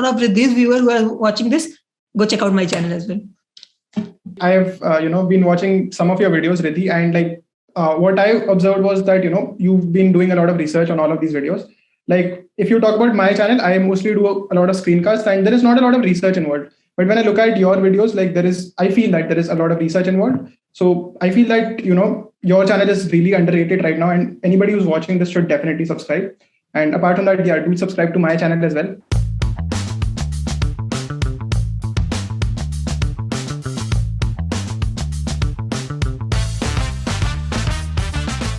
of these viewers who are watching this, go check out my channel as well. I have been watching some of your videos, Riddhi, and what I observed was that you've been doing a lot of research on all of these videos. Like if you talk about my channel, I mostly do a lot of screencasts, and there is not a lot of research involved. But when I look at your videos, I feel that there is a lot of research involved. So I feel that your channel is really underrated right now, and anybody who's watching this should definitely subscribe. And apart from that, do subscribe to my channel as well.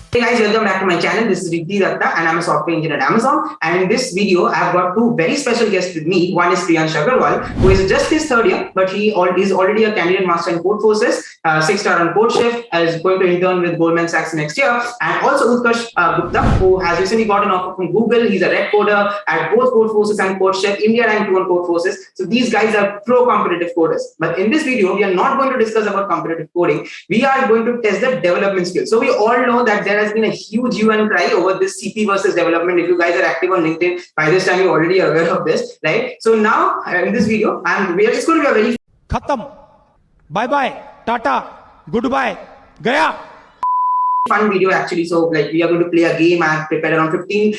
Hey guys, welcome back to my channel. This is Riddhi Datta and I'm a software engineer at Amazon. And in this video, I've got two very special guests with me. One is Priyansh Agarwal, who is just his third year, but he is already a candidate master in Codeforces, 6-star on Codechef, is going to intern with Goldman Sachs next year. And also Utkarsh Gupta, who has recently got an offer from Google. He's a red coder at both Codeforces and Codechef, India ranked 2 on Codeforces. So these guys are pro-competitive coders. But in this video, we are not going to discuss about competitive coding. We are going to test the development skills. So we all know that there has been a huge hue and cry over this CP versus development. If you guys are active on LinkedIn, by this time you're already aware of this, right? So now in this video, it's going to be a very Khatam, bye bye, Tata, goodbye, Gaya. Fun video actually. So we are going to play a game. I have prepared around 15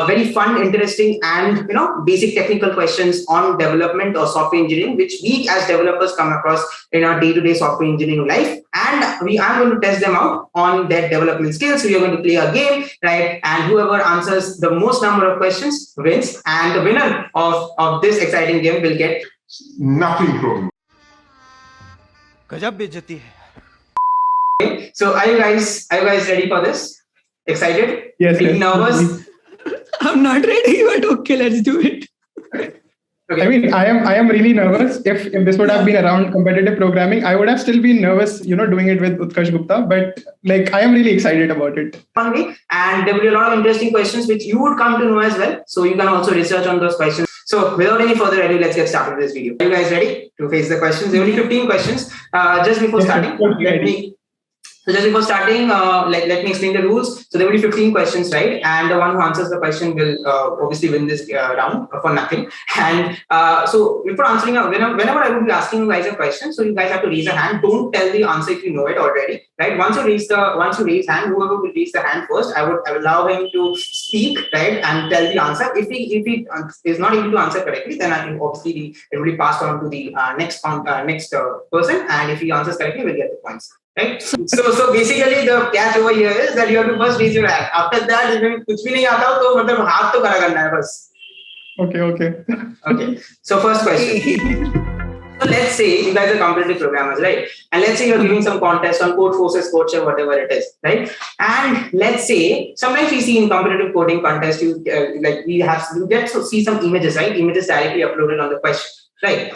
very fun, interesting, and basic technical questions on development or software engineering, which we as developers come across in our day-to-day software engineering life. And I'm going to test them out on their development skills. So we are going to play a game, right? And whoever answers the most number of questions wins. And the winner of this exciting game will get nothing from. Gajab bejati hai. Okay. So are you guys ready for this? Excited? Yes. Nervous? I'm not ready, but okay, let's do it. Okay. I mean, I am really nervous. If this would have been around competitive programming, I would have still been nervous, doing it with Utkarsh Gupta. But I am really excited about it. And there will be a lot of interesting questions which you would come to know as well. So you can also research on those questions. So without any further ado, let's get started with this video. Are you guys ready to face the questions? There are only 15 questions. Just before starting, let me explain the rules. So there will be 15 questions, right? And the one who answers the question will obviously win this round for nothing. And so before answering, whenever I will be asking you guys a question, so you guys have to raise a hand. Don't tell the answer if you know it already, right? Once you raise hand, whoever will raise the hand first, I would allow him to speak, right, and tell the answer. If he is not able to answer correctly, then I think obviously it will be passed on to the next person. And if he answers correctly, we'll get the points. Right. So basically the catch over here is that you have to first raise your hand. After that, if कुछ भी नहीं आता तो मतलब हाथ तो खड़ा करना है बस. Okay. So first question. So let's say you guys are competitive programmers, right? And let's say you're giving some contest on Codeforces, Codechef, whatever it is, right? And let's say sometimes we see in competitive coding contest, you get to see some images, right? Images directly uploaded on the question, right?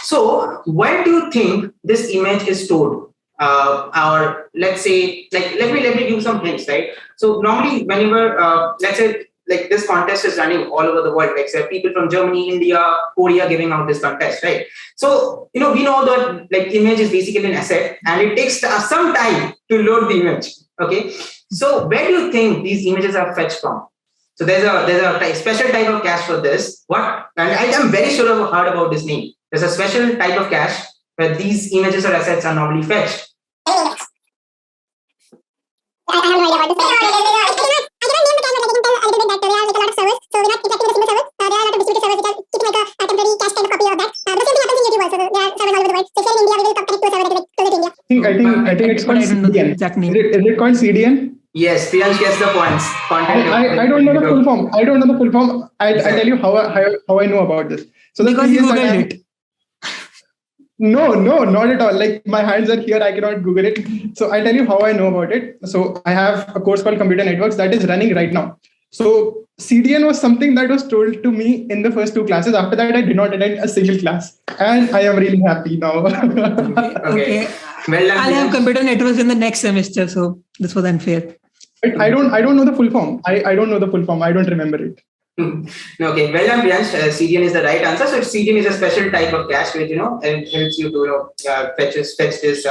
So where do you think this image is stored? Or let's say, let me give you some hints, right? So normally, whenever let's say this contest is running all over the world, say people from Germany, India, Korea giving out this contest, right? So we know that image is basically an asset, and it takes some time to load the image. Okay, so where do you think these images are fetched from? So there's a special type of cache for this. And I am very sure I've heard about this name. There's a special type of cache where these images or assets are normally fetched. I have no idea about this. I cannot name the cache, but I can tell a little bit that there are a lot of servers. So we're not interacting with a single server. There are a lot of distributed servers which are keeping a temporary cache kind of copy of that. But the same thing happens in YouTube also. So there are servers all over the world. So if you're in India, we will connect to a server that is closer to India. I think it's called CDN. Is it called CDN? Yes, Priyansh gets the points. I don't know the full form. I'll tell you how I know about this. So because you Googled it. No, not at all. My hands are here. I cannot Google it. So I'll tell you how I know about it. So I have a course called Computer Networks that is running right now. So CDN was something that was told to me in the first 2 classes. After that, I did not attend a single class. And I am really happy now. Okay. Well done, I'll have computer networks in the next semester. So this was unfair. I don't know the full form. I don't know the full form. I don't remember it. Okay, well done, Priyansh. CDN is the right answer. So CDN is a special type of cache which helps you to fetch this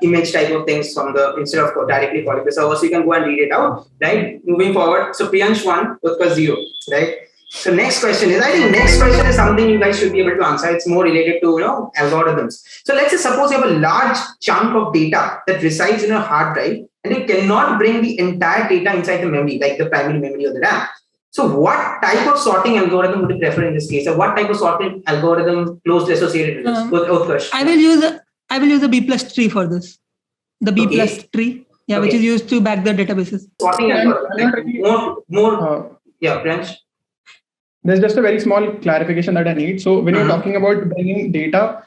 image type of things from instead of directly calling the server. So you can go and read it out, right? Moving forward. So Priyansh 1, Utkarsh 0, right? So next question is, I think next question is something you guys should be able to answer. It's more related to, algorithms. So let's say suppose you have a large chunk of data that resides in a hard drive and you cannot bring the entire data inside the memory, like the primary memory or the RAM. So what type of sorting algorithm would you prefer in this case? Or what type of sorting algorithm closely associated with this? Utkarsh. I will use a B plus tree for this. The B plus tree, which is used to back the databases. Sorting algorithm, Priyansh. There's just a very small clarification that I need. So when you're talking about bringing data,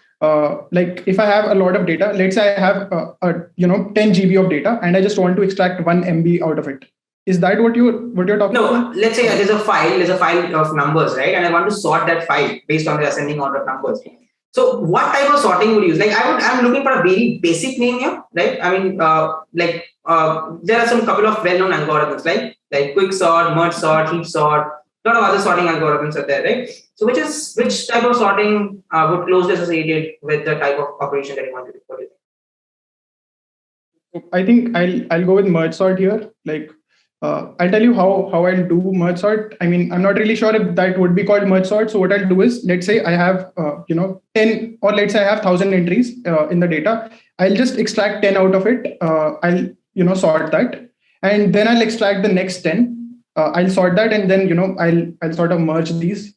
like if I have a lot of data, let's say I have 10 GB of data and I just want to extract 1 MB out of it. Is that what you're talking about? No, let's say there's a file of numbers, right? And I want to sort that file based on the ascending order of numbers. So what type of sorting would you use? Like I'm looking for a very basic name here, right? I mean, there are some couple of well-known algorithms like quick sort, merge sort, heap sort. A lot of other sorting algorithms are there, right? So which type of sorting would closely associated with the type of operation that you want to do? What do you think? I think I'll go with merge sort here. Like I'll tell you how I'll do merge sort. I mean, I'm not really sure if that would be called merge sort. So what I'll do is, let's say I have 10, or let's say I have 1,000 entries in the data. I'll just extract 10 out of it. I'll sort that, and then I'll extract the next 10. I'll sort that, and then I'll sort of merge these.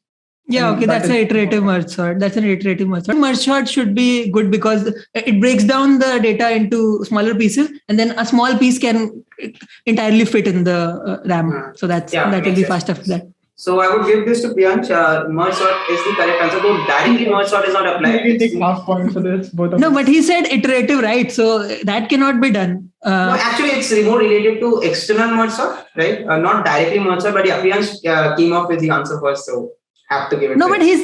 Yeah, okay, that's an iterative merge sort. Merge sort should be good because it breaks down the data into smaller pieces, and then a small piece can entirely fit in the RAM. So that will be fast after that. So I would give this to Priyansh. Merge sort is the correct answer. Though directly merge sort is not applied. We take half point for this. No, but he said iterative, right? So that cannot be done. No, actually, it's more related to external merge sort, right? Not directly merge sort, but Priyansh came up with the answer first, so have to give it. No, but he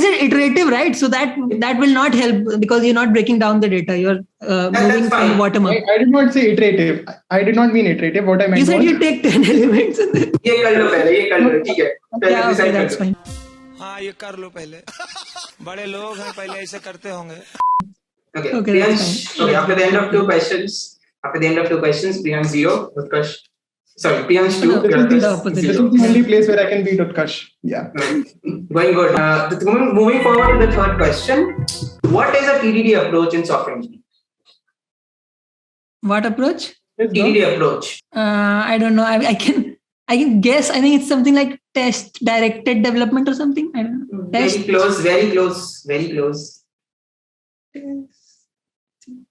said iterative, right? So that will not help because you're not breaking down the data. You're moving from the bottom up. I did not say iterative. I did not mean iterative. What I meant you said you take 10 elements. ये कर लो पहले, ठीक है. Okay, that's fine. हाँ, ये कर लो पहले. बड़े लोग हैं, पहले ऐसे करते होंगे. Okay, Priyansh. Okay, after the end of two questions, Priyansh 0, Utkarsh. Sorry, Priyansh 2. This is the only place where I can beat Utkarsh. Yeah. Going good. Moving forward to the third question. What is a TDD approach in software engineering? What approach? TDD approach. I don't know. I can guess. I think it's something like test directed development or something. I don't know. Very close.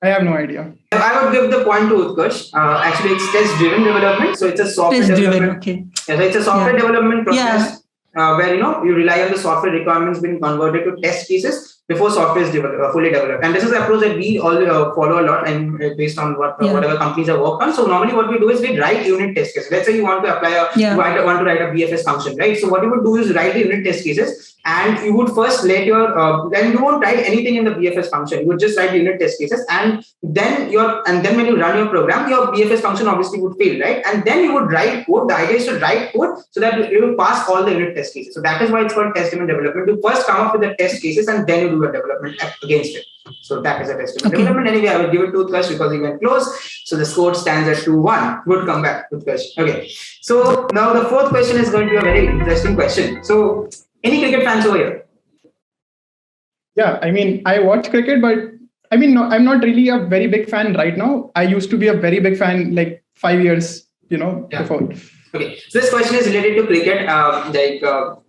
I have no idea. I would give the point to Utkarsh. Actually, it's test-driven development. So it's a software development. Okay. Yeah, so it's a software development process where you rely on the software requirements being converted to test cases before software is fully developed. And this is the approach that we all follow a lot, and based on whatever companies have worked on. So normally what we do is we write unit test cases. Let's say you want to apply want to write a BFS function, right? So what you would do is write the unit test cases, and you would first let your then you won't write anything in the BFS function. You would just write the unit test cases, and then when you run your program, your BFS function obviously would fail, right? And then you would write code. The idea is to write code so that you will pass all the unit test cases. So that is why it's called test-driven development. You first come up with the test cases, and then you do a development against it. So that is a test-driven development. Anyway, I will give it to Utkarsh because he went close. So the score stands at 2-1. Good comeback, Utkarsh. Okay. So now the fourth question is going to be a very interesting question. So any cricket fans over here? Yeah, I mean, I watch cricket, but I mean, no, I'm not really a very big fan right now. I used to be a very big fan like 5 years, before. Okay, so this question is related to cricket.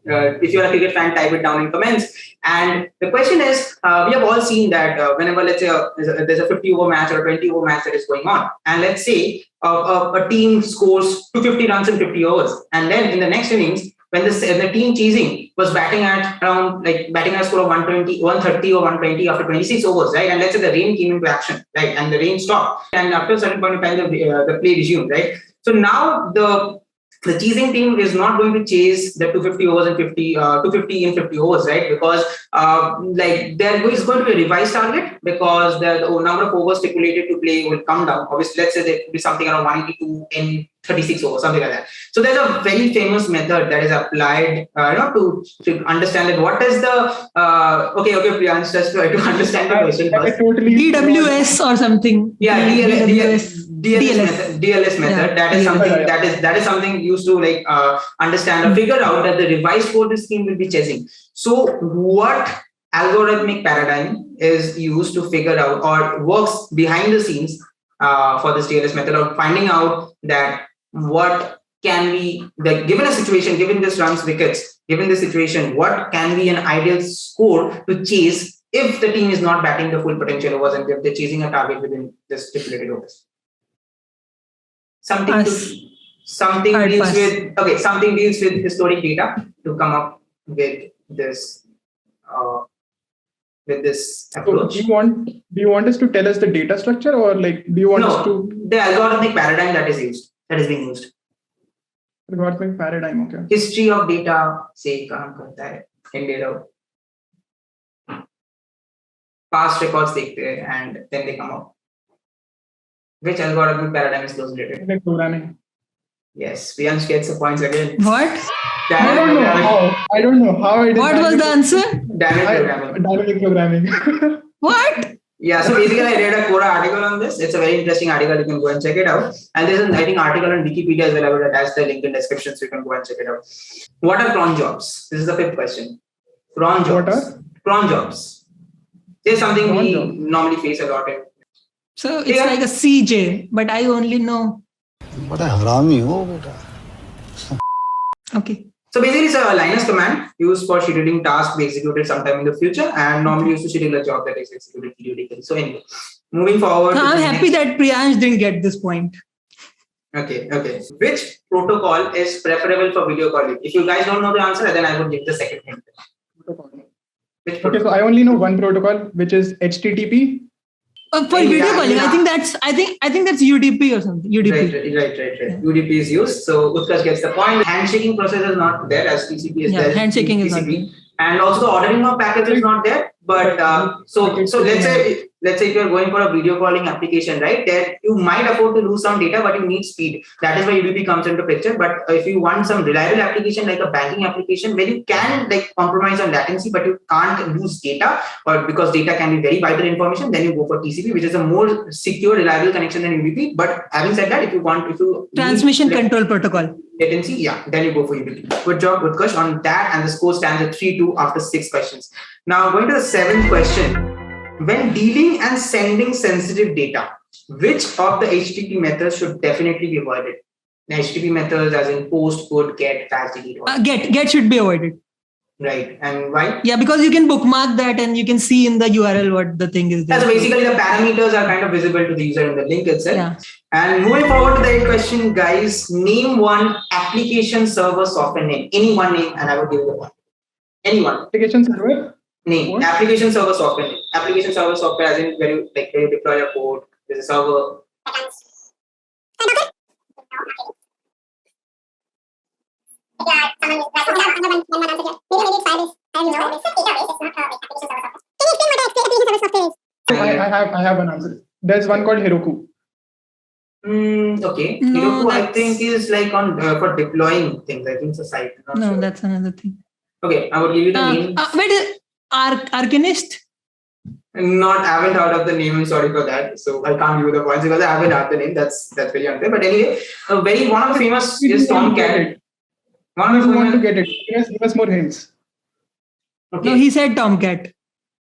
If you're a cricket fan, type it down in comments. And the question is, we have all seen that whenever, let's say, there's a 50-over match or a 20-over match that is going on, and let's say a team scores 250 runs in 50 overs, and then in the next innings, when the team chasing was batting at a score of 130 or 120 after 26 overs, right? And let's say the rain came into action, right? And the rain stopped, and after a certain point of time, the play resumed, right? So now the chasing team is not going to chase the 250 overs and 250 in 50 overs, right? Because there is going to be a revised target because the number of overs stipulated to play will come down. Obviously, let's say there could be something around 182 in 36 over, something like that. So there's a very famous method that is applied, to understand that what is the okay, Priyansh, just try to understand the question first. DWS or something. Yeah, DLS method. Yeah. That is something that is something used to like understand or figure out that the revised code scheme will be chasing. So what algorithmic paradigm is used to figure out or works behind the scenes for this DLS method of finding out that what can be, like, given a situation, given this runs wickets, given the situation, what can be an ideal score to chase if the team is not batting the full potential overs and if they're chasing a target within the stipulated overs. Something deals with historic data to come up with this approach. So do you want us to tell us the data structure, or like do you want us to the algorithmic paradigm that is being used? Algorithmic paradigm, okay. History of data से काम करता है in data. Past records देखते हैं and then they come out. Which algorithmic paradigm is closely related? Like programming. Yes, Priyansh gets the points again. What? I don't know how it is. What was the answer? Dynamic programming. What? Yeah, so basically I read a Quora article on this. It's a very interesting article. You can go and check it out. And there's an article on Wikipedia as well. I will attach the link in the description so you can go and check it out. What are cron jobs? This is the fifth question. Cron jobs. What are? Cron jobs. There's something we normally face a lot in. So it's like a CJ, but I only know. बड़ा हरामी हो बेटा. Okay. So basically it's a Linux command used for scheduling tasks to be executed sometime in the future and normally used to schedule a job that is executed periodically. So anyway, moving forward. I'm happy that Priyansh didn't get this point. Okay. Which protocol is preferable for video calling? If you guys don't know the answer, then I would give the second hint. Okay, so I only know one protocol, which is HTTP. For video calling, I think that's UDP or something. UDP. Right. Yeah. UDP is used. So Utkarsh gets the point. Handshaking process is not there as TCP is there. Handshaking is not there. And also the ordering of packets is not there. But so let's say if you're going for a video calling application, right? There you might afford to lose some data, but you need speed. That is why UDP comes into picture. But if you want some reliable application like a banking application where you can like compromise on latency, but you can't lose data, or because data can be very vital information, then you go for TCP, which is a more secure, reliable connection than UDP. But having said that, if you transmission control protocol. Latency, yeah, then you go for UDP. Good job, Utkarsh, on that, and the score stands at 3-2 after 6 questions. Now going to the 7th question. When dealing and sending sensitive data, which of the HTTP methods should definitely be avoided? The HTTP methods as in post, put, get, fetch, delete. Get should be avoided. Right. And why? Yeah, because you can bookmark that and you can see in the URL what the thing is there. So basically the parameters are kind of visible to the user in the link itself. Yeah. And moving forward to the 8th question, guys, name one application server software name. Any one name and I will give you the point. Anyone. Application server? Name. What? Application server software name. Application server software as in where you deploy your code. There's a server. I have an answer. There's one called Heroku. Okay. No, Heroku, I think is like on for deploying things. I think it's a site. No, sure. that's another thing. Okay, I would give you the name. Wait, Arcanist? I haven't heard of the name. I'm sorry for that. So I can't give you the points because I haven't heard the name. That's very unfair. But anyway, one of the famous is Tomcat. I want to get it. Give us more hints. Okay. No, he said Tomcat.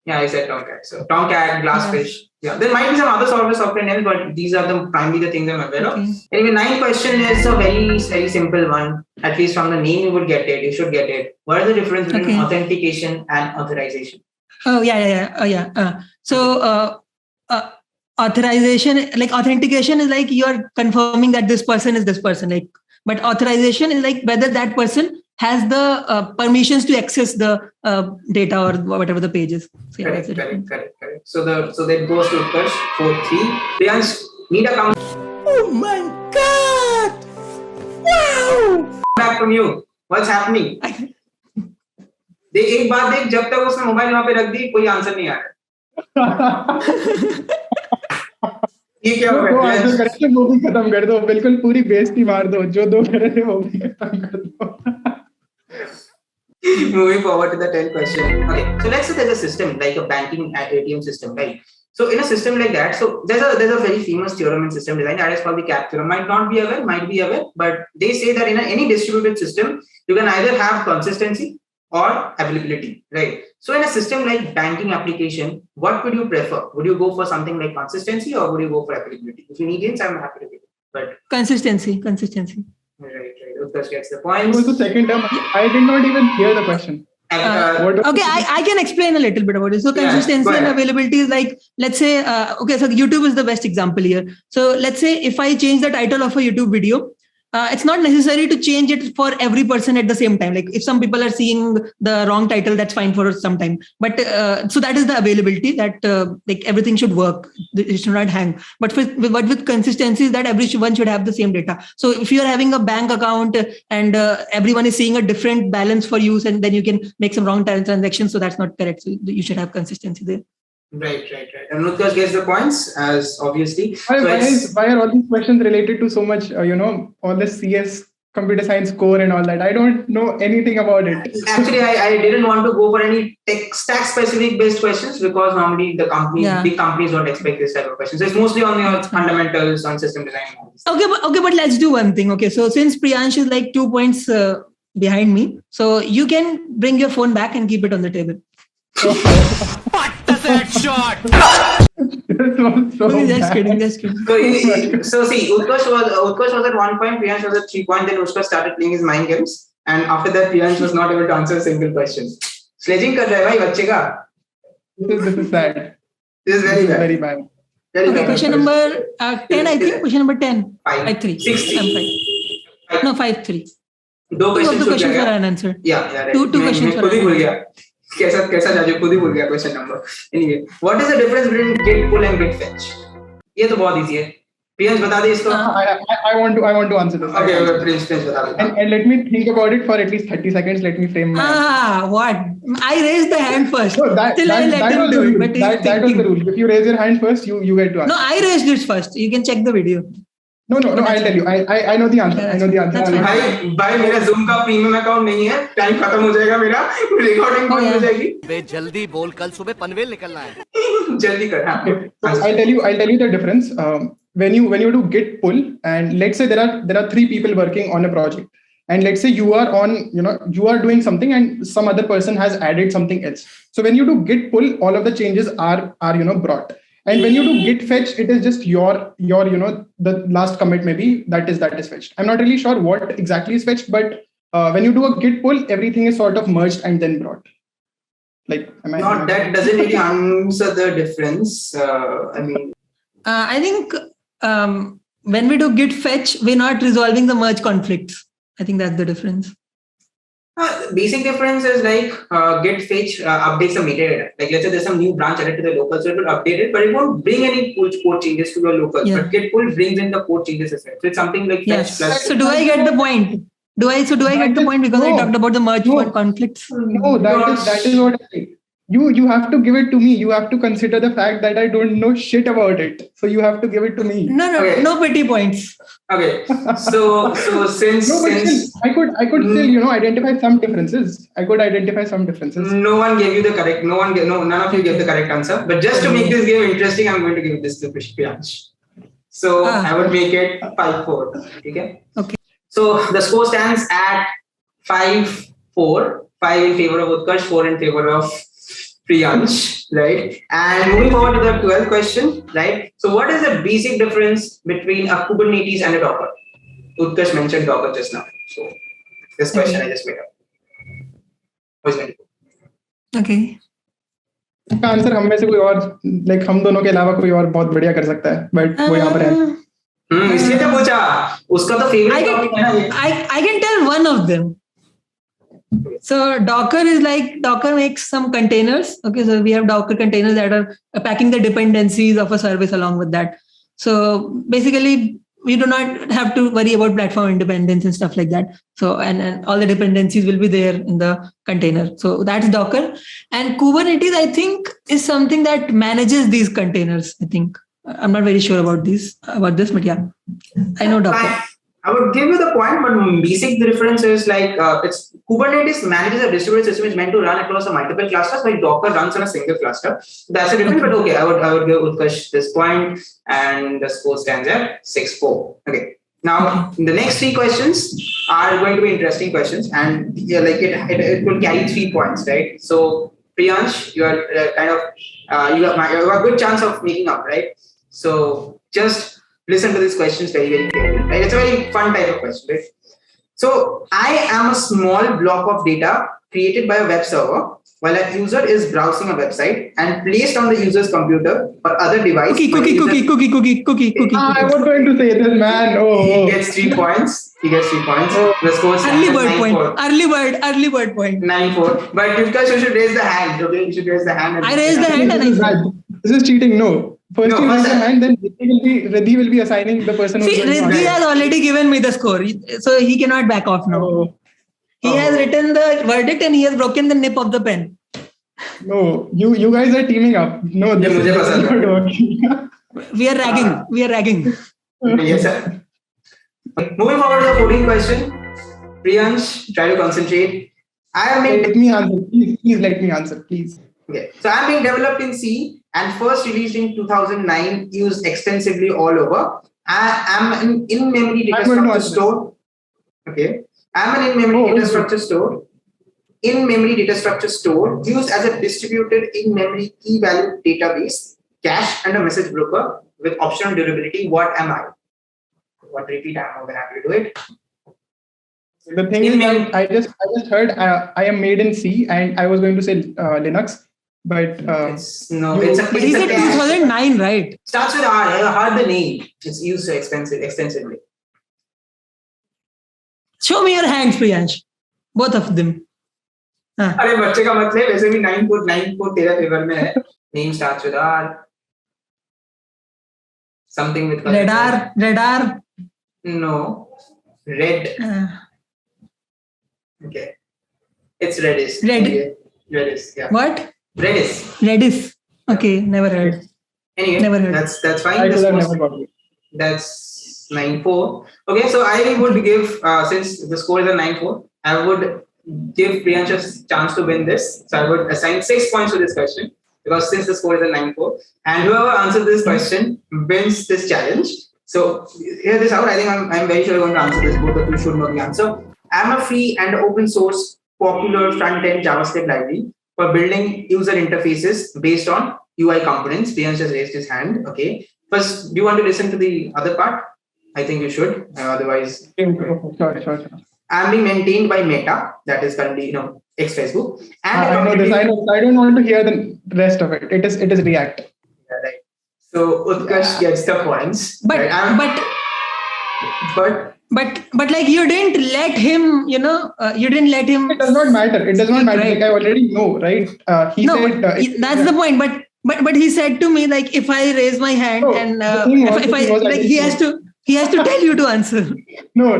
Yeah, I said Tomcat. So Tomcat, Glassfish. Yeah, there might be some other software names, but these are primarily the things I'm aware of. Anyway, 9th question is a very, very simple one. At least from the name, you would get it. You should get it. What is the difference between authentication and authorization? Oh, yeah. So authorization, like authentication is like you're confirming that this person is this person. Like, but authorization is like whether that person has the permissions to access the data or whatever the page is. So, correct. So that goes to Utkarsh 4-3. Priyansh, need a count. Oh my God! Wow! Back from you. What's happening? देख एक बात देख, जब तक उसने mobile वहां पे रख दी कोई आंसर नहीं आ रहा. ये क्या जो होगा? आंसर करे थे वो भी खत्म कर दो, बिल्कुल पूरी बेइज्जती मार दो, जो 2 करे थे वो भी खत्म कर दो. Moving forward to the 10th question. Okay, so let's say there's a system like a banking ATM system, right? So in a system like that, so there's a very famous theorem in system design that is called the CAP theorem. Might be aware, but they say that in any distributed system, you can either have consistency or availability, right? So in a system like banking application, what would you prefer? Would you go for something like consistency or would you go for availability? If you need hints, I'm happy to give it. But Consistency. right. Utkarsh gets the points. It was the second term. I did not even hear the question. Okay, I can explain a little bit about it. So consistency and availability is like, let's say, okay, so YouTube is the best example here. So let's say if I change the title of a YouTube video, it's not necessary to change it for every person at the same time. Like if some people are seeing the wrong title, that's fine for some time. But so that is the availability that like everything should work. It should not hang. But with consistency is that everyone should have the same data. So if you're having a bank account and everyone is seeing a different balance for use, and then you can make some wrong transactions. So that's not correct. So you should have consistency there. Right. And Utkarsh gets the points, as obviously. Why are all these questions related to so much, all this CS, computer science core and all that? I don't know anything about it. Actually, I didn't want to go for any tech stack specific based questions because normally the big companies don't expect this type of questions. So it's mostly on your fundamentals, on system design. Okay, but let's do one thing. Okay, so since Priyansh is like 2 points behind me, so you can bring your phone back and keep it on the table. What does that shot? Just kidding. So see, Utkarsh was at 1 point, Priyansh was at 3 point, then Utkarsh started playing his mind games, and after that Priyansh was not able to answer a single question. Sledging kar raha hai bhai bachche ka. This is sad. This is very bad. Very bad. Okay, question number 10, I think. Question number 10. 5-3. 6-3. I'm 5. No, 5-3. 2 questions were unanswered. Yeah, right. Two questions were unanswered. कैसा जाजू खुद ही भूल गया question number. Anyway, what is the difference between git pull and git fetch? ये तो बहुत easy है. प्रियांश बता दे इसको. I want to answer this. Okay, Priyansh बता दे. And let me think about it for at least 30 seconds. Let me frame my answer. What? I raised the hand first. No, that was the rule. If you raise your hand first, you get to answer. No, I raised it first. You can check the video. No, I'll tell you. I know the answer. भाई मेरा Zoom का premium account नहीं है. Time खत्म हो जाएगा मेरा. Recording बंद हो जाएगी. बे जल्दी बोल, कल सुबह पनवेल निकलना है. जल्दी कर. I'll tell you the difference. When you do git pull, and let's say there are 3 people working on a project, and let's say you are doing something and some other person has added something else. So when you do git pull, all of the changes are brought. And when you do git fetch, it is just your the last commit maybe that is fetched. I'm not really sure what exactly is fetched, but when you do a git pull, everything is sort of merged and then brought. Like, that doesn't really answer the difference. I think when we do git fetch, we're not resolving the merge conflicts. I think that's the difference. Basic difference is like git fetch updates the metadata. Like let's say there's some new branch added to the local, so it will update it, but it won't bring any code changes to your local. Yeah. But git pull brings in the code changes as well. So it's something like fetch plus. So do I get the point? Do I get the point because I talked about the merge conflicts? No, that is what I think. You have to give it to me. You have to consider the fact that I don't know shit about it. So you have to give it to me. No pity points. Okay. So since I could still identify some differences. No one gave you the correct. None of you gave the correct answer. But just to make this game interesting, I'm going to give this to Priyansh. So I would make it 5-4. Okay. So the score stands at 5-4. 5 in favor of Utkarsh, 4 in favor of Priyansh, right? And moving forward to the 12th question, right? So what is the basic difference between a Kubernetes and a Docker? Utkarsh mentioned Docker just now. So this question I just made up. Okay. इसका answer हम में से कोई और like हम दोनों के अलावा कोई और बहुत बढ़िया कर सकता है, बट वो यहाँ पर है. इसलिए तो पूछा. उसका तो फेवरेट टॉपिक है ना. I can tell one of them. So Docker makes some containers. Okay, so we have Docker containers that are packing the dependencies of a service along with that. So basically, we do not have to worry about platform independence and stuff like that. So and all the dependencies will be there in the container. So that's Docker. And Kubernetes, I think, is something that manages these containers. I think I'm not very sure about this, but yeah, I know Docker. I would give you the point, but basic difference is like it's Kubernetes manages a distributed system is meant to run across a multiple clusters, while Docker runs on a single cluster. That's a difference, but okay, I would give Utkarsh this point, and the score stands at 6-4. Okay. Now the next 3 questions are going to be interesting questions, and it will carry 3 points, right? So Priyansh, you are you have a good chance of making up, right? So just listen to these questions very, very carefully. Right? It's a very fun type of question, right? So I am a small block of data created by a web server while a user is browsing a website and placed on the user's computer or other device. Cookie. I was going to say this, man. He gets 3 points. The score is early bird point. 9-4. But Utkarsh, you should raise the hand. Okay, you should raise the hand. I raised the hand and I said, this is cheating. No. First you raise the hand, then Riddhi will be assigning the person. See, Riddhi has already given me the score, so he cannot back off now. He has written the verdict and he has broken the nib of the pen. No, you guys are teaming up. No, this is not working. We are ragging. Yes, sir. Moving forward to the 14th question. Priyansh, try to concentrate. Let me answer. Please let me answer, please. Okay. So I'm being developed in C and first released in 2009, used extensively all over. I am an in-memory data structure store. Okay. I'm an in-memory data structure store. In-memory data structure store used as a distributed in-memory key-value database, cache, and a message broker with optional durability. What am I? What repeat? I'm not going to have to do it. The thing is that I just heard I am made in C, and I was going to say Linux, but it's a 2009, right? Starts with R. I heard the name. It's used extensively. Show me your hands, Priyansh. Both of them. अरे बच्चे का मतलब वैसे भी 9-4 तेरा favour में है. Name starts with R. Something with Radar. No. Red. Okay. It's Redis. Redis. Yeah. What? Redis. Okay, never heard. Anyway, never heard. That's fine. I could have never got it. That's 9-4. Okay, so I would give since the score is a 9-4, I would give Priyansh a chance to win this. So I would assign 6 points to this question because since the score is a 9-4, and whoever answers this question wins this challenge. So hear this out. I think I'm very sure you're going to answer this. Both of you should know the answer. I'm a free and open source popular front-end JavaScript library for building user interfaces based on UI components. Priyansh just raised his hand. Okay. First, do you want to listen to the other part? I think you should. Otherwise, Sure. I'm being maintained by Meta, that is currently ex-Facebook. And I know this. I don't want to hear the rest of it. It is React. Yeah, right. So Utkarsh gets the points. But like you didn't let him, you didn't let him. It does not matter. Right? Like I already know, right? That's the point. But he said to me, like, if I raise my hand he has to tell you to answer. No.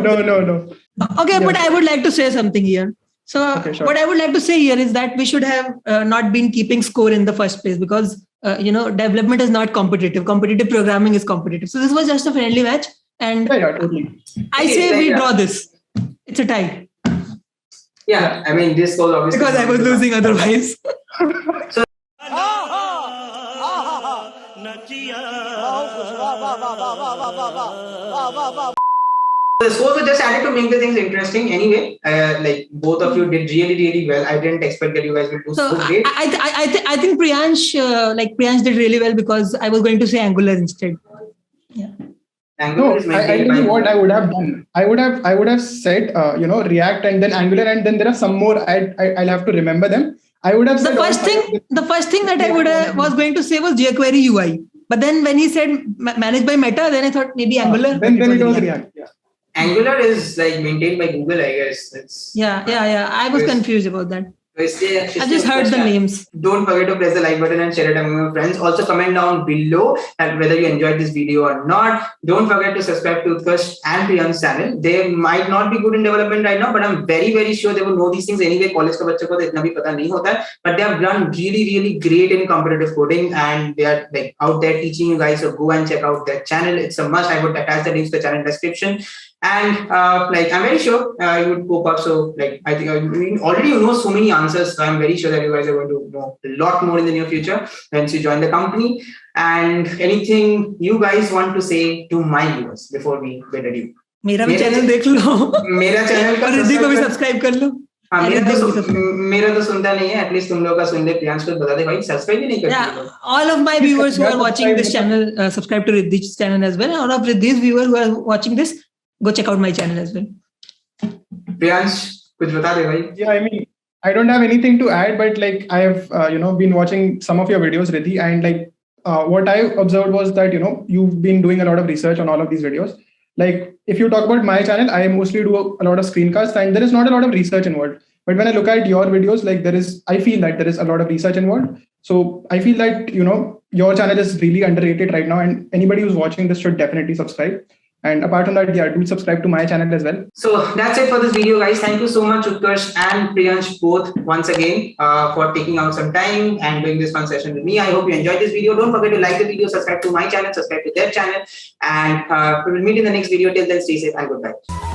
Okay, but I would like to say something here. So what I would like to say here is that we should have not been keeping score in the first place because, development is not competitive. Competitive programming is competitive. So this was just a friendly match. And totally. I say we draw this. It's a tie. Yeah, I mean, this goes obviously. Because I was losing otherwise. So, the scores were just added to make the things interesting. Anyway, like both of you did really, really well. I didn't expect that you guys would do so great. I think Priyansh did really well because I was going to say Angular instead. Yeah. Angular is I tell you what I would have done. I would have said React and then Angular and then there are some more. I'll have to remember them. I would have said the first thing that I was going to say was jQuery UI. But then when he said managed by Meta, then I thought maybe Angular. Then it was React. Yeah. Angular is like maintained by Google, I guess. Yeah. I was confused about that. तो इसलिए I just heard the names. Don't forget to press the like button and share it among your friends. Also comment down below whether you enjoyed this video or not. Don't forget to subscribe to Utkarsh and Priyansh's channel. They might not be good in development right now, but I'm very, very sure they will know these things anyway. College के बच्चों को तो इतना भी पता नहीं होता है, but they have done really, really great in competitive coding, and they are like out there teaching you guys. So go and check out their channel. It's a must. I would attach the links to the channel description. And like I'm very sure you would cope up. So like I think already you know so many answers. So I'm very sure that you guys are going to know a lot more in the near future once you join the company. And anything you guys want to say to my viewers before we get adieu? मेरा भी channel देख लो, मेरा channel का रिद्धि को भी subscribe कर लो. हाँ, मेरा तो सुनता नहीं है. एटलीस्ट तुम लोग का सुन ले. प्रियांश को बता दे भाई, सब्सक्राइब भी नहीं करते. All of my viewers who are watching this channel subscribe to Riddhi's channel as well. All of Riddhi's viewers who are watching this, go check out my channel as well. Priyansh, कुछ बता दे भाई. Yeah, I mean, I don't have anything to add, but like I have been watching some of your videos, Riddhi, and like what I observed was that you've been doing a lot of research on all of these videos. Like if you talk about my channel, I mostly do a lot of screencasts, and there is not a lot of research involved. But when I look at your videos, like I feel that there is a lot of research involved. So I feel that your channel is really underrated right now, and anybody who's watching this should definitely subscribe. And apart from that, yeah, do subscribe to my channel as well. So that's it for this video, guys. Thank you so much, Utkarsh and Priyansh, both once again for taking out some time and doing this fun session with me. I hope you enjoyed this video. Don't forget to like the video, subscribe to my channel, subscribe to their channel, and we'll meet in the next video. Till then, stay safe and goodbye.